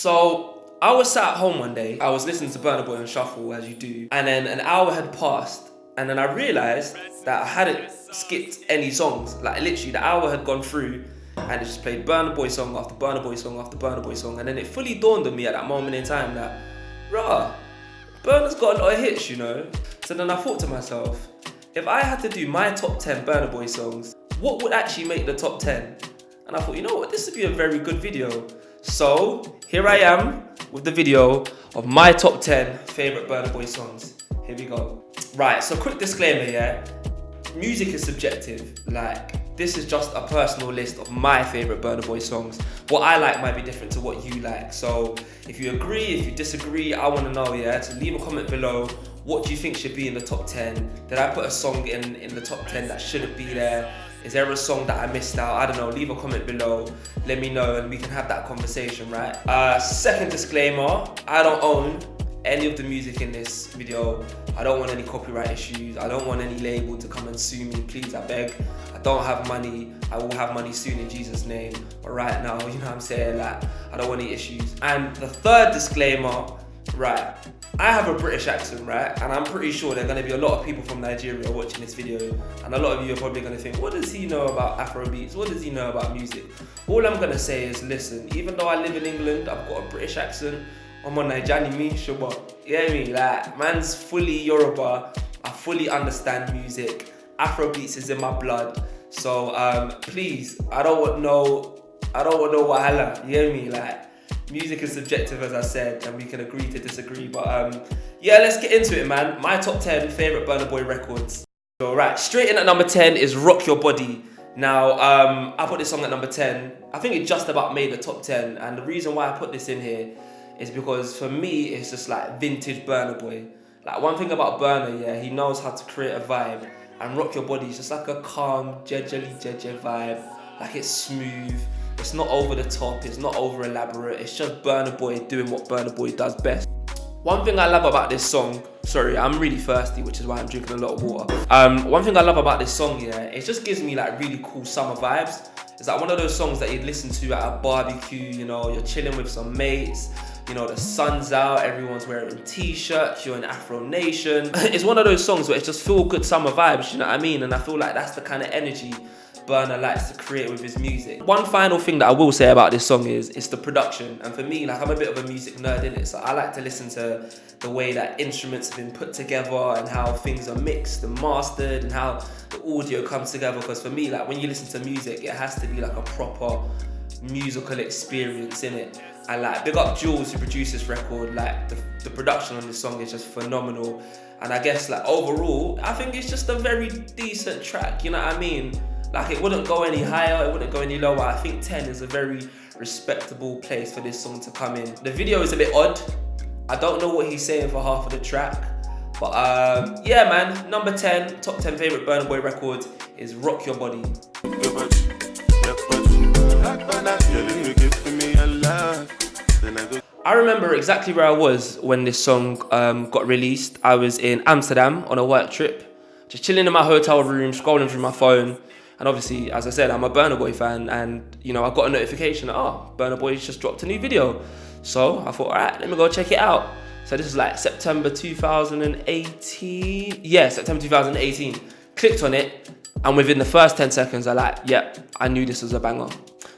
So I was sat at home one day, I was listening to Burna Boy on shuffle as you do, and then an hour had passed, and then I realised that I hadn't skipped any songs. Like literally the hour had gone through and it just played Burna Boy song after Burna Boy song after Burna Boy song, and then it fully dawned on me at that moment in time that, rah, Burna's got a lot of hits, you know? So then I thought to myself, if I had to do my top 10 Burna Boy songs, what would actually make the top 10? And I thought, you know what, this would be a very good video. So here I am with the video of my top 10 favourite Burna Boy songs. Here we go. Right, so quick disclaimer, yeah? Music is subjective. Like, this is just a personal list of my favourite Burna Boy songs. What I like might be different to what you like. So if you agree, if you disagree, I want to know, yeah? So leave a comment below. What do you think should be in the top 10? Did I put a song in the top 10 that shouldn't be there? Is there a song that I missed out? I don't know, leave a comment below. Let me know and we can have that conversation, right? Second disclaimer, I don't own any of the music in this video. I don't want any copyright issues. I don't want any label to come and sue me, please, I beg. I don't have money. I will have money soon in Jesus' name. But right now, you know what I'm saying? Like, I don't want any issues. And the third disclaimer, right? I have a British accent, right? And I'm pretty sure there are gonna be a lot of people from Nigeria watching this video. And a lot of you are probably gonna think, what does he know about Afrobeats? What does he know about music? All I'm gonna say is, listen, even though I live in England, I've got a British accent. I'm on Nigerian, me, Shuba. You know what I mean? Like, man's fully Yoruba. I fully understand music. Afrobeats is in my blood. So please, I don't want no wahala. You know what I mean? Like, music is subjective, as I said, and we can agree to disagree. But yeah, let's get into it, man. My top 10 favourite Burna Boy records. So right, straight in at number 10 is Rock Your Body. Now, I put this song at number 10. I think it just about made the top 10. And the reason why I put this in here is because for me, it's just like vintage Burna Boy. Like one thing about Burna, yeah, he knows how to create a vibe. And Rock Your Body is just like a calm, jeje vibe. Like it's smooth. It's not over the top, it's not over elaborate, it's just Burna Boy doing what Burna Boy does best. One thing I love about this song, sorry, I'm really thirsty, which is why I'm drinking a lot of water. One thing I love about this song, yeah, it just gives me like really cool summer vibes. It's like one of those songs that you'd listen to at a barbecue, you know, you're chilling with some mates, you know, the sun's out, everyone's wearing t-shirts, you're in Afro Nation. It's one of those songs where it's just feel good summer vibes, you know what I mean? And I feel like that's the kind of energy Burna likes to create with his music. One final thing that I will say about this song is it's the production. And for me, like I'm a bit of a music nerd in it, so I like to listen to the way that instruments have been put together and how things are mixed and mastered and how the audio comes together. Because for me, like when you listen to music, it has to be like a proper musical experience in it. And like big up Jules who produced this record. Like the production on this song is just phenomenal. And I guess like overall, I think it's just a very decent track, you know what I mean? Like it wouldn't go any higher, it wouldn't go any lower. I think 10 is a very respectable place for this song to come in. The video is a bit odd. I don't know what he's saying for half of the track. But yeah man, number 10, top 10 favourite Burna Boy records is Rock Your Body. I remember exactly where I was when this song got released. I was in Amsterdam on a work trip, just chilling in my hotel room, scrolling through my phone. And obviously, as I said, I'm a Burna Boy fan, and you know, I got a notification that, oh, Burna Boy's just dropped a new video. So I thought, all right, let me go check it out. So this is like September 2018. Yeah, September 2018. Clicked on it, and within the first 10 seconds, yeah, I knew this was a banger.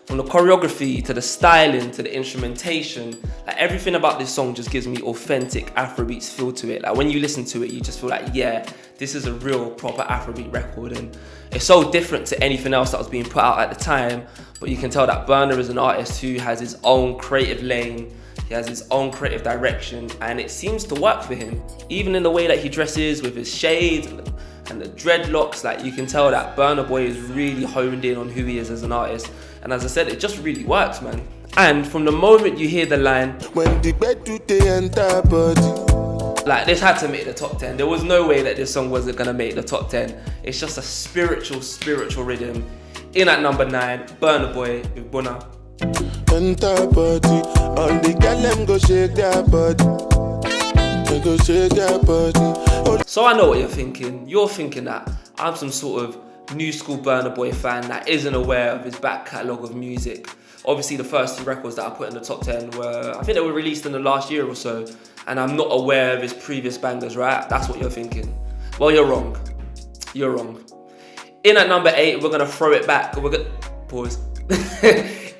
From the choreography, to the styling, to the instrumentation, like everything about this song just gives me authentic Afrobeats feel to it. Like when you listen to it, you just feel like, yeah, this is a real proper Afrobeat record. And it's so different to anything else that was being put out at the time. But you can tell that Burna is an artist who has his own creative lane. He has his own creative direction, and it seems to work for him. Even in the way that he dresses with his shades and the dreadlocks, like you can tell that Burna Boy is really honed in on who he is as an artist. And as I said, it just really works, man. And from the moment you hear the line, when the bed do they enter body, like this had to make the top 10. There was no way that this song wasn't gonna make the top 10. It's just a spiritual rhythm. In at number 9, Burna Boy with Bunna. Enter body, all the girl them go shake their body. They go shake their body. So I know what you're thinking. You're thinking that I'm some sort of new school Burna Boy fan that isn't aware of his back catalogue of music. Obviously the first 2 records that I put in the top 10 were, I think they were released in the last year or so, and I'm not aware of his previous bangers, right? That's what you're thinking. Well, you're wrong. You're wrong. In at number 8, we're gonna throw it back. We're gonna pause.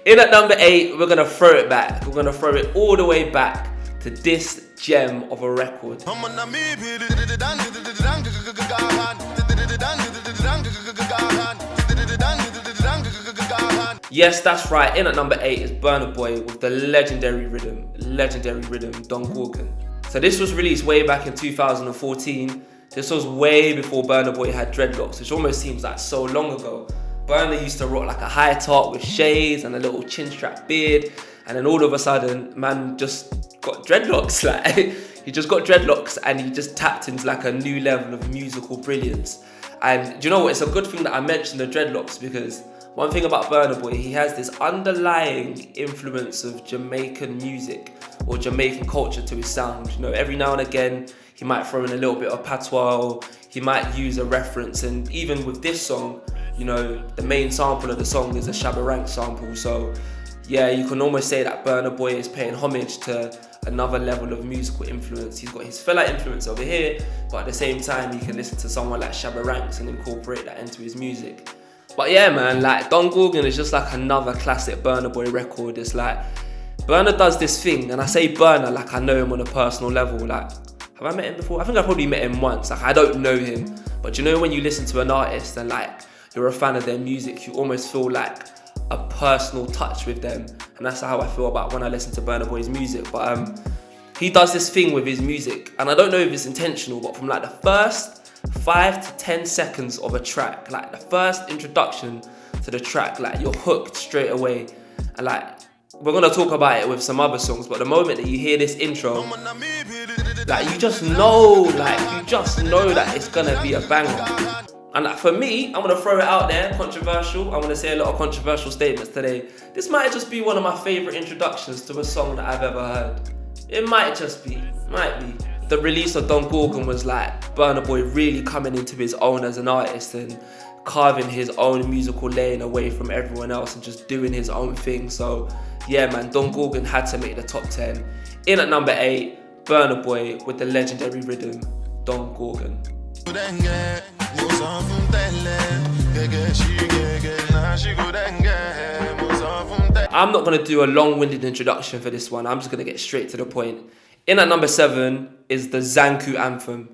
In at number 8, we're gonna throw it back. We're gonna throw it all the way back to this gem of a record. Yes, that's right. In at number 8 is Burna Boy with the legendary rhythm, Don Gorgon. So this was released way back in 2014. This was way before Burna Boy had dreadlocks, which almost seems like so long ago. Burna used to rock like a high top with shades and a little chin strap beard, and then all of a sudden, man just got dreadlocks. Like, he just got dreadlocks and he just tapped into like a new level of musical brilliance. And do you know what? It's a good thing that I mentioned the dreadlocks, because one thing about Burna Boy, he has this underlying influence of Jamaican music or Jamaican culture to his sound. You know, every now and again, he might throw in a little bit of patois, or he might use a reference. And even with this song, you know, the main sample of the song is a Shabba Ranks sample. So yeah, you can almost say that Burna Boy is paying homage to another level of musical influence. He's got his fella influence over here, but at the same time, you can listen to someone like Shabba Ranks and incorporate that into his music. But yeah, man, like Don Gorgon is just like another classic Burna Boy record. It's like, Burna does this thing, and I say Burna like I know him on a personal level. Like, have I met him before? I think I probably met him once. Like, I don't know him, but you know when you listen to an artist and like you're a fan of their music, you almost feel like a personal touch with them, and that's how I feel about when I listen to Burna Boy's music. But he does this thing with his music, and I don't know if it's intentional, but from like the first 5 to 10 seconds of a track, like the first introduction to the track, like you're hooked straight away. And like, we're gonna talk about it with some other songs, but the moment that you hear this intro, like you just know that it's gonna be a banger. And like, for me, I'm gonna throw it out there, controversial. I'm gonna say a lot of controversial statements today. This might just be one of my favorite introductions to a song that I've ever heard. It might just be, might be. The release of Don Gorgon was like Burna Boy really coming into his own as an artist and carving his own musical lane away from everyone else and just doing his own thing. So yeah, man, Don Gorgon had to make the top 10. In at number 8, Burna Boy with the legendary rhythm, Don Gorgon. I'm not going to do a long-winded introduction for this one. I'm just going to get straight to the point. In at number 7 is the Zanku anthem.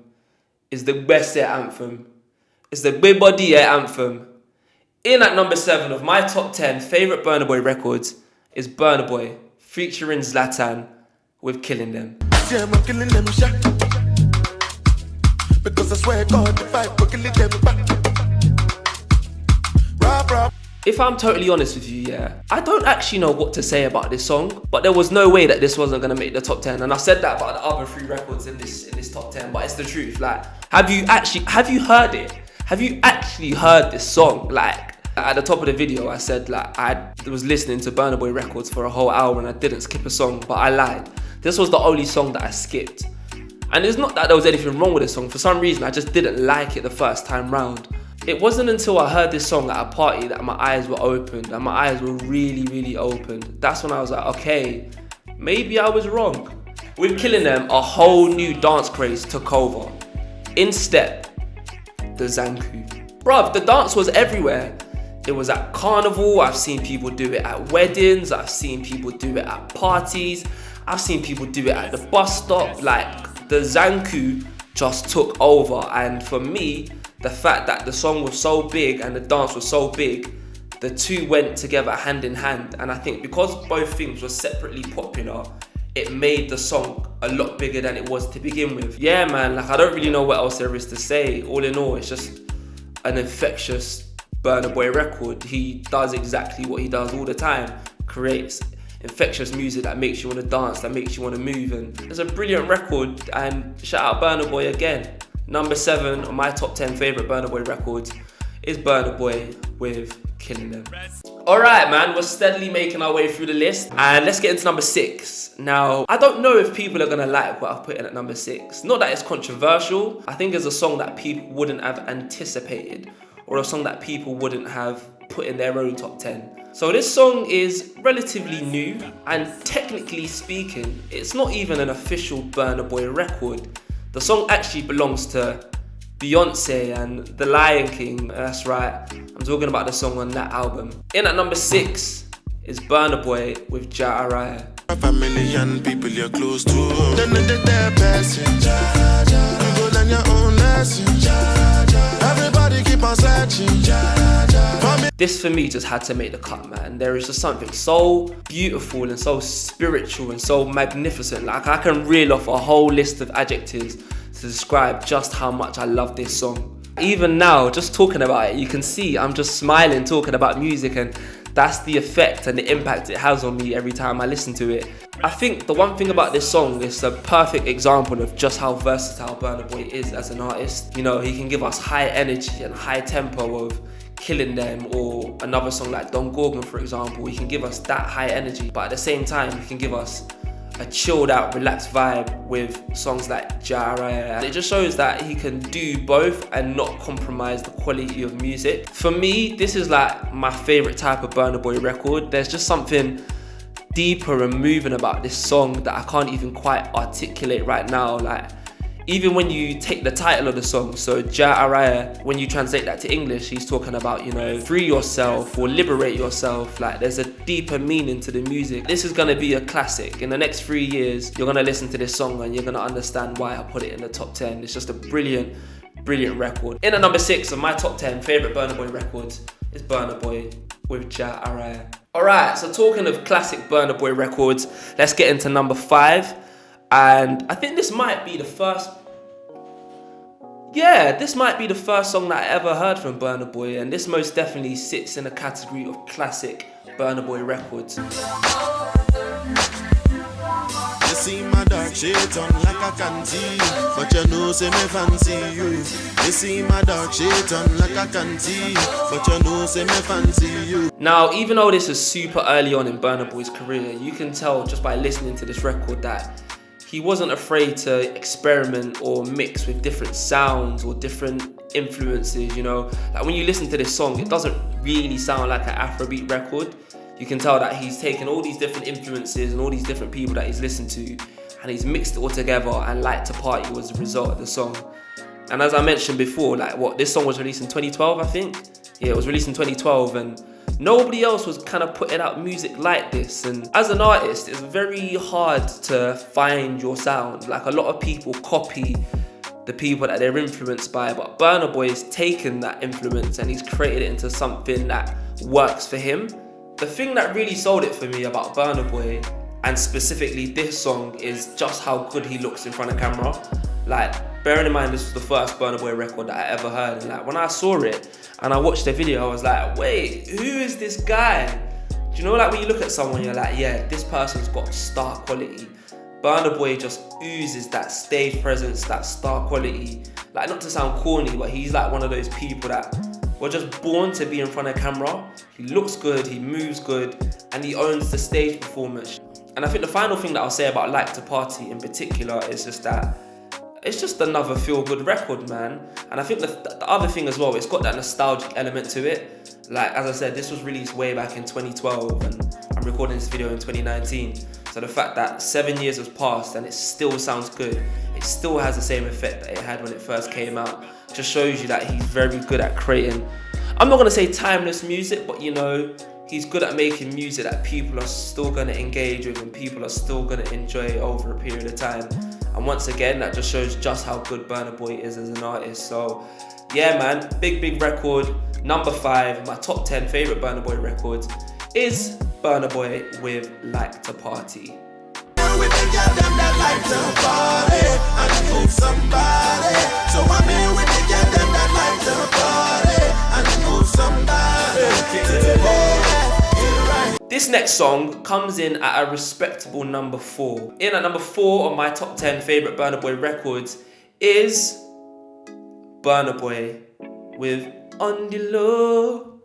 It's the Best anthem. It's the Big Body anthem. In at number 7 of my top 10 favourite Burna Boy records is Burna Boy featuring Zlatan with Killing Them. Yeah, I'm killing them, because I swear God, the fight, we're killing them back. If I'm totally honest with you, yeah, I don't actually know what to say about this song, but there was no way that this wasn't gonna make the top 10, and I said that about the other 3 records in this top 10, but it's the truth. Like, have you heard it? Have you actually heard this song? Like, at the top of the video, I said like I was listening to Burna Boy records for a whole hour and I didn't skip a song, but I lied. This was the only song that I skipped. And it's not that there was anything wrong with this song. For some reason, I just didn't like it the first time round. It wasn't until I heard this song at a party that my eyes were opened, and my eyes were really, really opened. That's when I was like, okay, maybe I was wrong. With Killing Them, a whole new dance craze took over. In step, the Zanku. Bruv, the dance was everywhere. It was at carnival, I've seen people do it at weddings, I've seen people do it at parties, I've seen people do it at the bus stop. Like, the Zanku just took over, and for me, the fact that the song was so big and the dance was so big, the two went together hand in hand. And I think because both things were separately popular, it made the song a lot bigger than it was to begin with. Yeah, man, like I don't really know what else there is to say. All in all, it's just an infectious Burna Boy record. He does exactly what he does all the time, creates infectious music that makes you want to dance, that makes you want to move, and it's a brilliant record. And shout out Burna Boy again. Number 7 on my top 10 favourite Burna Boy records is Burna Boy with Killing Them. Alright, man, we're steadily making our way through the list, and let's get into number 6. Now, I don't know if people are gonna like what I've put in at number 6. Not that it's controversial, I think it's a song that people wouldn't have anticipated or a song that people wouldn't have put in their own top 10. So this song is relatively new, and technically speaking, it's not even an official Burna Boy record. The song actually belongs to Beyonce and The Lion King, that's right. I'm talking about the song on that album. In at number 6 is Burna Boy with Ja'Araya. A million people you're close to. Then they're passing. You go learn your own lesson. Everybody keep on searching. This for me just had to make the cut, man. There is just something so beautiful and so spiritual and so magnificent. Like, I can reel off a whole list of adjectives to describe just how much I love this song. Even now, just talking about it, you can see I'm just smiling talking about music, and that's the effect and the impact it has on me every time I listen to it. I think the one thing about this song is a perfect example of just how versatile Burna Boy is as an artist. You know, he can give us high energy and high tempo of Killing Them, or another song like Don Gorgon, for example. He can give us that high energy, but at the same time, he can give us a chilled out, relaxed vibe with songs like Ja'Araya. It just shows that he can do both and not compromise the quality of music. For me, this is like my favorite type of Burna Boy record. There's just something deeper and moving about this song that I can't even quite articulate right now. Like, even when you take the title of the song, so Ja'Araya, when you translate that to English, he's talking about, you know, free yourself or liberate yourself. Like, there's a deeper meaning to the music. This is gonna be a classic. In the next 3 years, you're gonna listen to this song and you're gonna understand why I put it in the top 10. It's just a brilliant, brilliant record. In at number 6 of my top 10 favorite Burna Boy records is Burna Boy with Ja'Araya. Alright, so talking of classic Burna Boy records, let's get into number 5. And I think this might be the first song that I ever heard from Burna Boy, and this most definitely sits in a category of classic Burna Boy records. You see my dark shades on like I can see, but you know say me fancy you. You see my dark shades on like I can see, but you know say me fancy you. Now, even though this is super early on in Burna Boy's career, you can tell just by listening to this record that he wasn't afraid to experiment or mix with different sounds or different influences, you know. Like, when you listen to this song, it doesn't really sound like an Afrobeat record. You can tell that he's taken all these different influences and all these different people that he's listened to, and he's mixed it all together, and Light to Party was the result of the song. And as I mentioned before, this song was released in 2012, I think? Yeah, it was released in 2012, and nobody else was kind of putting out music like this. And as an artist, it's very hard to find your sound. Like, a lot of people copy the people that they're influenced by, but Burna Boy has taken that influence and he's created it into something that works for him. The thing that really sold it for me about Burna Boy, and specifically this song, is just how good he looks in front of camera. Like, bearing in mind this was the first Burna Boy record that I ever heard, and like, when I saw it and I watched the video, I was like, wait, who is this guy? Do you know, like, when you look at someone, you're like, yeah, this person's got star quality. Burna Boy just oozes that stage presence, that star quality. Like, not to sound corny, but he's like one of those people that were just born to be in front of camera. He looks good, he moves good, and he owns the stage performance. And I think the final thing that I'll say about Like to Party in particular is just that it's just another feel-good record, man. And I think the other thing as well, it's got that nostalgic element to it. Like, as I said, this was released way back in 2012, and I'm recording this video in 2019. So the fact that 7 years has passed and it still sounds good, it still has the same effect that it had when it first came out, just shows you that he's very good at creating, I'm not gonna say timeless music, but you know, he's good at making music that people are still gonna engage with and people are still gonna enjoy over a period of time. And once again, that just shows just how good Burna Boy is as an artist. So yeah, man, big record. Number 5, my top 10 favorite Burna Boy records is Burna Boy with Like to Party. With the girl them that like to party and move somebody. So I'm here with the girl them that like to party and move somebody. This next song comes in at a respectable number 4. In at number 4 of my top 10 favorite Burna Boy records is Burna Boy with On The Low,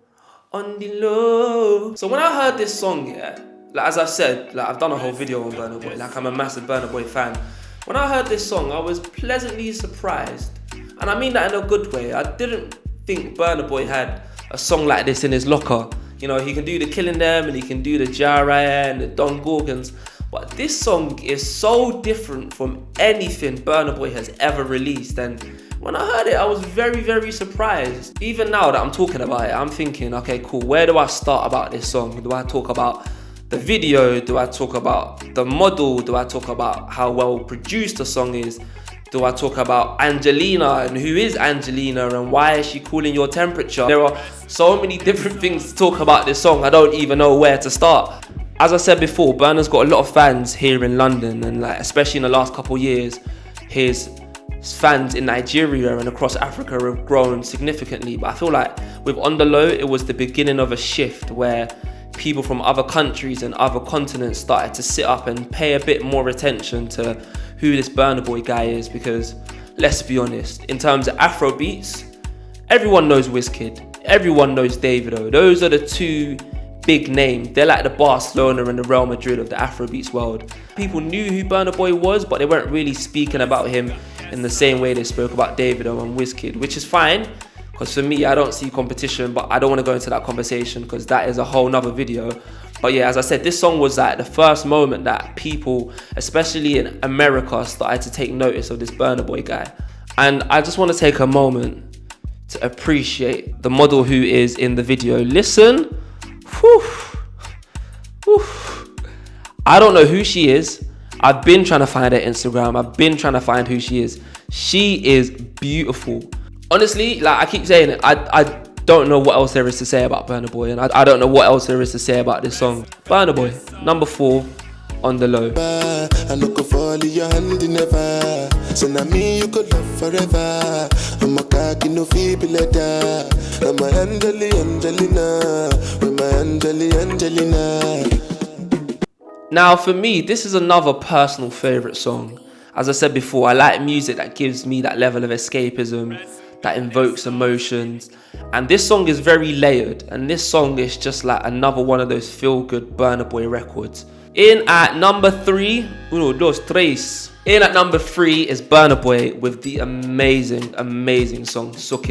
On The Low. So when I heard this song, yeah, like, as I've said, like, I've done a whole video on Burna Boy, like, I'm a massive Burna Boy fan. When I heard this song, I was pleasantly surprised. And I mean that in a good way. I didn't think Burna Boy had a song like this in his locker. You know, he can do the Killing Them and he can do the Jariah and the Don Gorgons. But this song is so different from anything Burna Boy has ever released. And when I heard it, I was very, very surprised. Even now that I'm talking about it, I'm thinking, okay, cool, where do I start about this song? Do I talk about the video? Do I talk about the model? Do I talk about how well produced the song is? Do I talk about Angelina and who is Angelina and why is she cooling your temperature? There are so many different things to talk about this song, I don't even know where to start. As I said before, Burna's got a lot of fans here in London, and like especially in the last couple of years, his fans in Nigeria and across Africa have grown significantly. But I feel like with On The Low, it was the beginning of a shift where people from other countries and other continents started to sit up and pay a bit more attention to who this Burna Boy guy is, because let's be honest, in terms of Afro beats, everyone knows Wizkid, everyone knows Davido. Those are the two big names. They're like the Barcelona and the Real Madrid of the Afro beats world. People knew who Burna Boy was, but they weren't really speaking about him in the same way they spoke about Davido and Wizkid, which is fine, because for me, I don't see competition, but I don't want to go into that conversation because that is a whole nother video. But yeah, as I said, this song was like the first moment that people, especially in America, started to take notice of this Burna Boy guy. And I just want to take a moment to appreciate the model who is in the video. Listen. Whew. Whew. I don't know who she is. I've been trying to find her Instagram. I've been trying to find who she is. She is beautiful. Honestly, like I keep saying it, I don't know what else there is to say about Burna Boy, and I don't know what else there is to say about this song. Burna Boy, number 4, On The Low. I look for your hand never. So now me you could love forever. I'm a cocky no feeble letter. I'm a Angelina. I'm a Angelina. Now for me, this is another personal favourite song. As I said before, I like music that gives me that level of escapism, that invokes emotions. And this song is very layered, and this song is just like another one of those feel-good Burna Boy records. In at number 3, uno, dos, tres. In at number 3 is Burna Boy with the amazing, amazing song, Suke.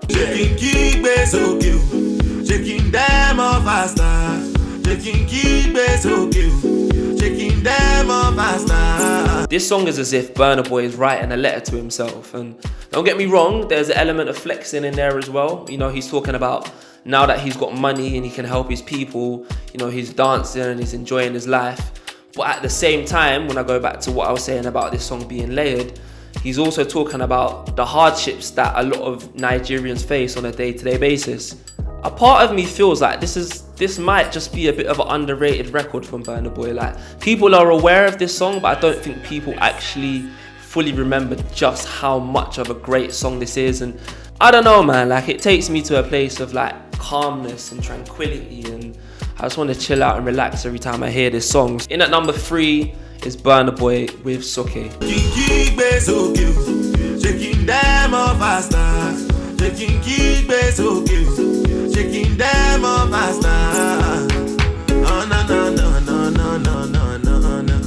Shaking keep so cute. Shaking them off faster. Shaking keep so cute. Shaking them off faster. This song is as if Burna Boy is writing a letter to himself, and don't get me wrong, there's an element of flexing in there as well. You know, he's talking about now that he's got money and he can help his people, you know, he's dancing and he's enjoying his life. But at the same time, when I go back to what I was saying about this song being layered, he's also talking about the hardships that a lot of Nigerians face on a day-to-day basis. A part of me feels like this might just be a bit of an underrated record from Burna Boy. Like, people are aware of this song, but I don't think people actually fully remember just how much of a great song this is. And I don't know, man, like it takes me to a place of like calmness and tranquility, and I just want to chill out and relax every time I hear this song. In at number 3 is Burna Boy with Suke. Shaking them off faster. Shaking keep so cute. Shaking them off faster. Oh no no no no no no no no no.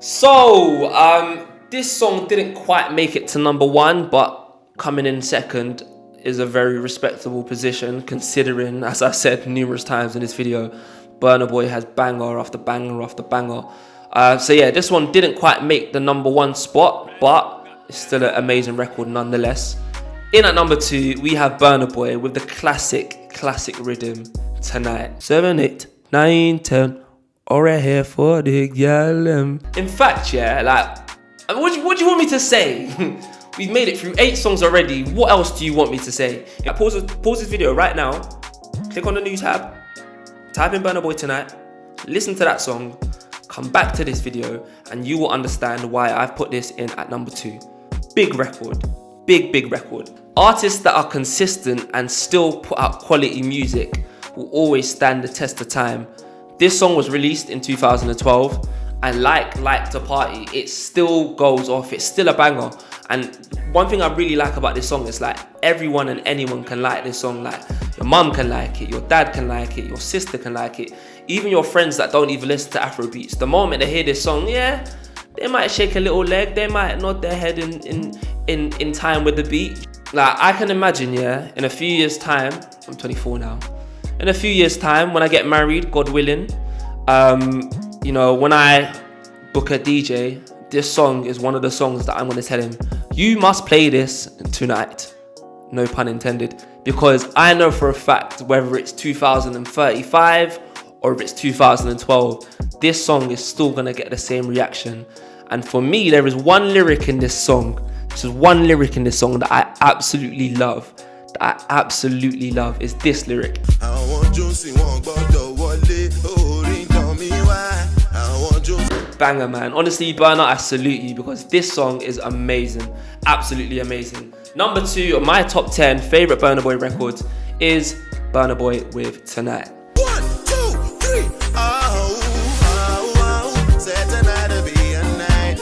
So this song didn't quite make it to number 1, but coming in second is a very respectable position, considering, as I've said numerous times in this video, Burna Boy has banger after banger after banger. So yeah, this one didn't quite make the number 1 spot, but it's still an amazing record nonetheless. In at number 2, we have Burna Boy with the classic rhythm, Tonight. 7, 8, 9, 10, alright here for the girl. In fact, yeah, like, what do you want me to say? We've made it through 8 songs already. What else do you want me to say? Yeah, pause this video right now. Click on the new tab. Type in Burna Boy Tonight. Listen to that song. Come back to this video, and you will understand why I've put this in at number 2. Big record. Big record. Artists that are consistent and still put out quality music will always stand the test of time. This song was released in 2012, and like to party, it still goes off. It's still a banger. And one thing I really like about this song is like everyone and anyone can like this song. Like your mum can like it, your dad can like it, your sister can like it, even your friends that don't even listen to Afro beats. The moment they hear this song, yeah, they might shake a little leg, they might nod their head in time with the beat. Like, I can imagine, yeah, in a few years' time, I'm 24 now. In a few years' time, when I get married, God willing, you know, when I book a DJ, this song is one of the songs that I'm going to tell him, you must play this tonight. No pun intended. Because I know for a fact, whether it's 2035 or if it's 2012, this song is still going to get the same reaction. And for me, there is one lyric in this song. There's one lyric in this song that I absolutely love. Is this lyric. Banger, man. Honestly, Burna, I salute you because this song is amazing. Absolutely amazing. Number 2 of my top 10 favorite Burna Boy records is Burna Boy with Tonight. 1, 2, 3. Said tonight to be a night.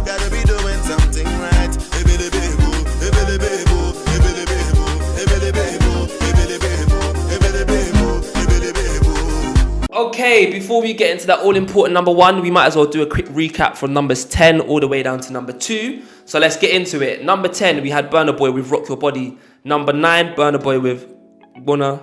Gotta be doing something right. Okay, before we get into that all-important number 1, we might as well do a quick recap from numbers 10 all the way down to number 2. So let's get into it. Number 10, we had Burna Boy with Rock Your Body. Number 9, Burna Boy with Wanna.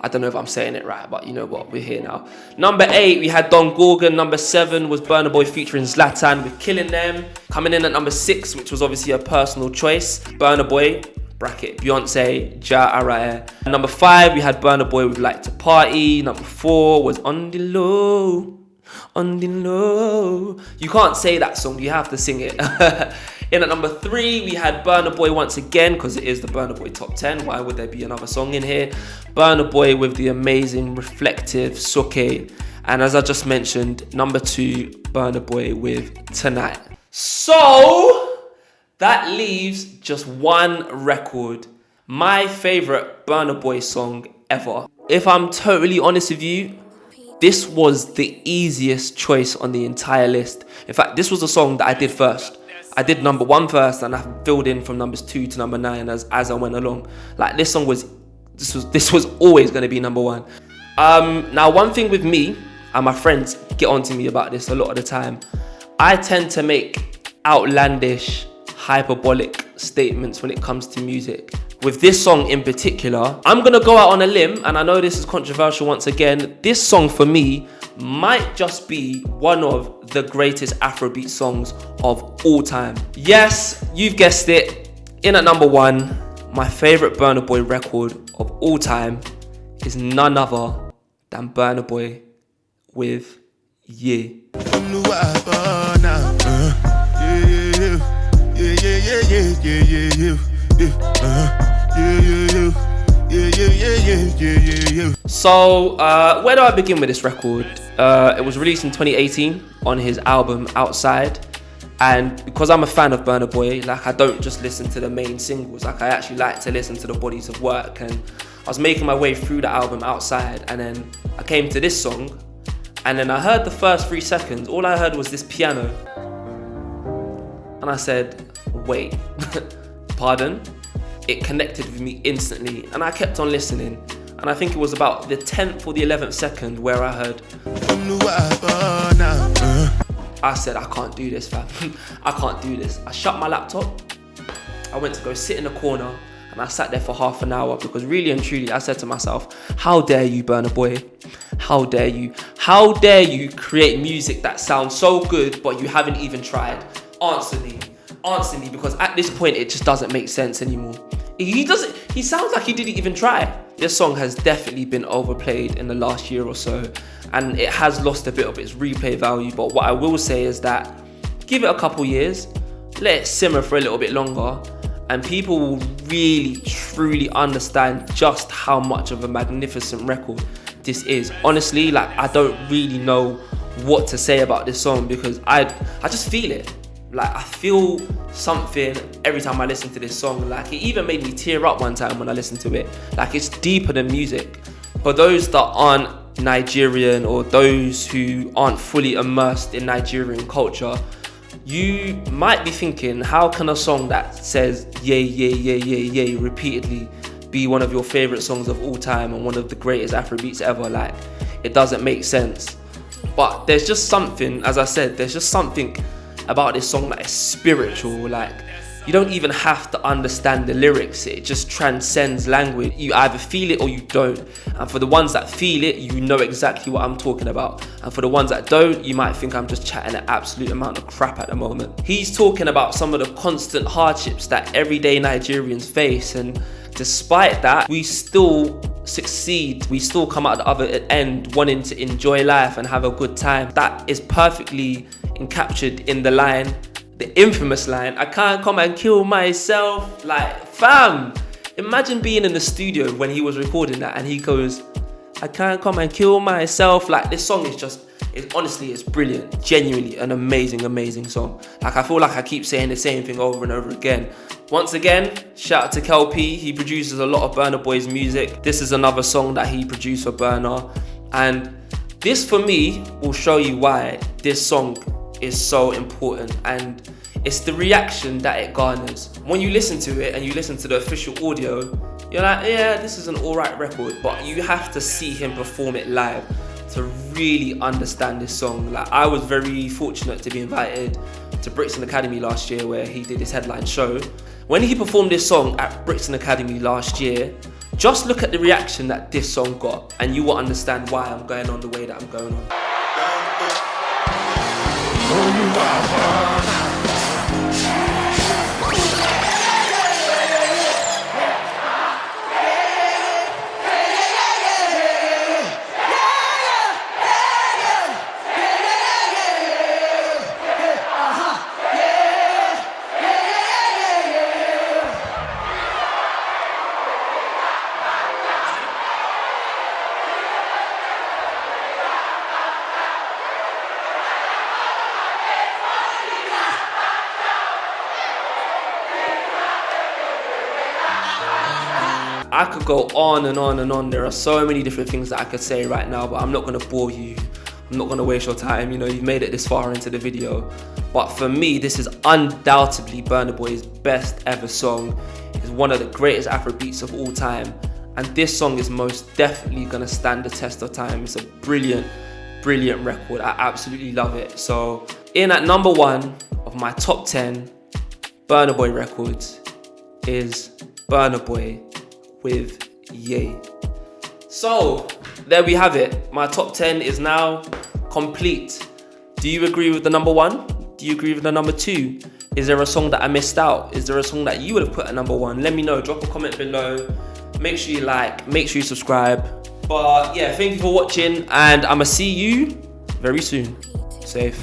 I don't know if I'm saying it right, but you know what, we're here now. Number 8, we had Don Gorgon. Number 7 was Burna Boy featuring Zlatan with Killing Them. Coming in at number 6, which was obviously a personal choice, Burna Boy, bracket, Beyonce, Ja Araya. Number 5, we had Burna Boy with Like to Party. Number 4 was On The Low. On The Low. You can't say that song, you have to sing it. In at number 3, we had Burna Boy once again, because it is the Burna Boy top 10. Why would there be another song in here? Burna Boy with the amazing, reflective Soke. And as I just mentioned, number 2, Burna Boy with Tonight. So that leaves just one record, my favorite Burna Boy song ever. If I'm totally honest with you, this was the easiest choice on the entire list. In fact, this was the song that I did first. I did number 1 first, and I filled in from numbers 2 to number 9 as I went along. Like, this was always going to be number 1. Now, one thing with me, and my friends get on to me about this a lot of the time, I tend to make outlandish, hyperbolic statements when it comes to music. With this song in particular, I'm gonna go out on a limb, and I know this is controversial once again. This song for me might just be one of the greatest Afrobeat songs of all time. Yes, you've guessed it. In at number 1, my favorite Burna Boy record of all time is none other than Burna Boy with Yeah. So, where do I begin with this record? It was released in 2018 on his album Outside. And because I'm a fan of Burna Boy, like, I don't just listen to the main singles. Like, I actually like to listen to the bodies of work. And I was making my way through the album Outside, and then I came to this song, and then I heard the first 3 seconds. All I heard was this piano. And I said, wait, pardon? It connected with me instantly, and I kept on listening. And I think it was about the 10th or the 11th second where I heard, I said, I can't do this, fam. I can't do this. I shut my laptop. I went to go sit in a corner, and I sat there for half an hour, because really and truly, I said to myself, how dare you, Burna Boy? How dare you? How dare you create music that sounds so good, but you haven't even tried? Answer me, because at this point, it just doesn't make sense anymore. He sounds like he didn't even try. This song has definitely been overplayed in the last year or so, and it has lost a bit of its replay value. But what I will say is that give it a couple years, let it simmer for a little bit longer, and people will really, truly understand just how much of a magnificent record this is. Honestly, like, I don't really know what to say about this song, because I just feel it. Like, I feel something every time I listen to this song. Like, it even made me tear up one time when I listened to it. Like, it's deeper than music. For those that aren't Nigerian, or those who aren't fully immersed in Nigerian culture, you might be thinking, how can a song that says yeah, yeah, yeah, yeah, yeah repeatedly be one of your favorite songs of all time and one of the greatest Afrobeats ever? Like, it doesn't make sense. But there's just something, as I said, there's just something about this song that is spiritual. Like, You don't even have to understand the lyrics. It just transcends language. You either feel it or you don't. And for the ones that feel it, you know exactly what I'm talking about. And for the ones that don't, you might think I'm just chatting an absolute amount of crap at the moment. He's talking about some of the constant hardships that everyday Nigerians face, and despite that, we still succeed. We still come out the other end wanting to enjoy life and have a good time. That is perfectly encaptured in the line, the infamous line, "I can't come and kill myself." Like, fam, imagine being in the studio when he was recording that and he goes, "I can't come and kill myself." Like, this song is just, honestly, it's brilliant. Genuinely an amazing song. Like, I feel like I keep saying the same thing over and over again. Once again, shout out to Kel-P. He produces a lot of Burna Boy's music. This is another song that he produced for Burna. And this, for me, will show you why this song is so important. And it's the reaction that it garners. When you listen to it and you listen to the official audio, you're like, yeah, this is an alright record. But you have to see him perform it live to really understand this song. Like, I was very fortunate to be invited to Brixton Academy last year, where he did his headline show. When he performed this song at Brixton Academy last year, just look at the reaction that this song got and you will understand why I'm going on the way that I'm going on. I could go on and on and on. There are so many different things that I could say right now, but I'm not gonna bore you. I'm not gonna waste your time. You know, you've made it this far into the video. But for me, this is undoubtedly Burna Boy's best ever song. It's one of the greatest Afrobeats of all time. And this song is most definitely gonna stand the test of time. It's a brilliant record. I absolutely love it. So in at number 1 of my top 10 Burna Boy records is Burna Boy with Ye. So there we have it. My top 10 is now complete. Do you agree with the number 1? Do you agree with the number 2? Is there a song that I missed out? Is there a song that you would have put at number 1? Let me know. Drop a comment below. Make sure you like, make sure you subscribe. But yeah, thank you for watching, and I'ma see you very soon. Safe.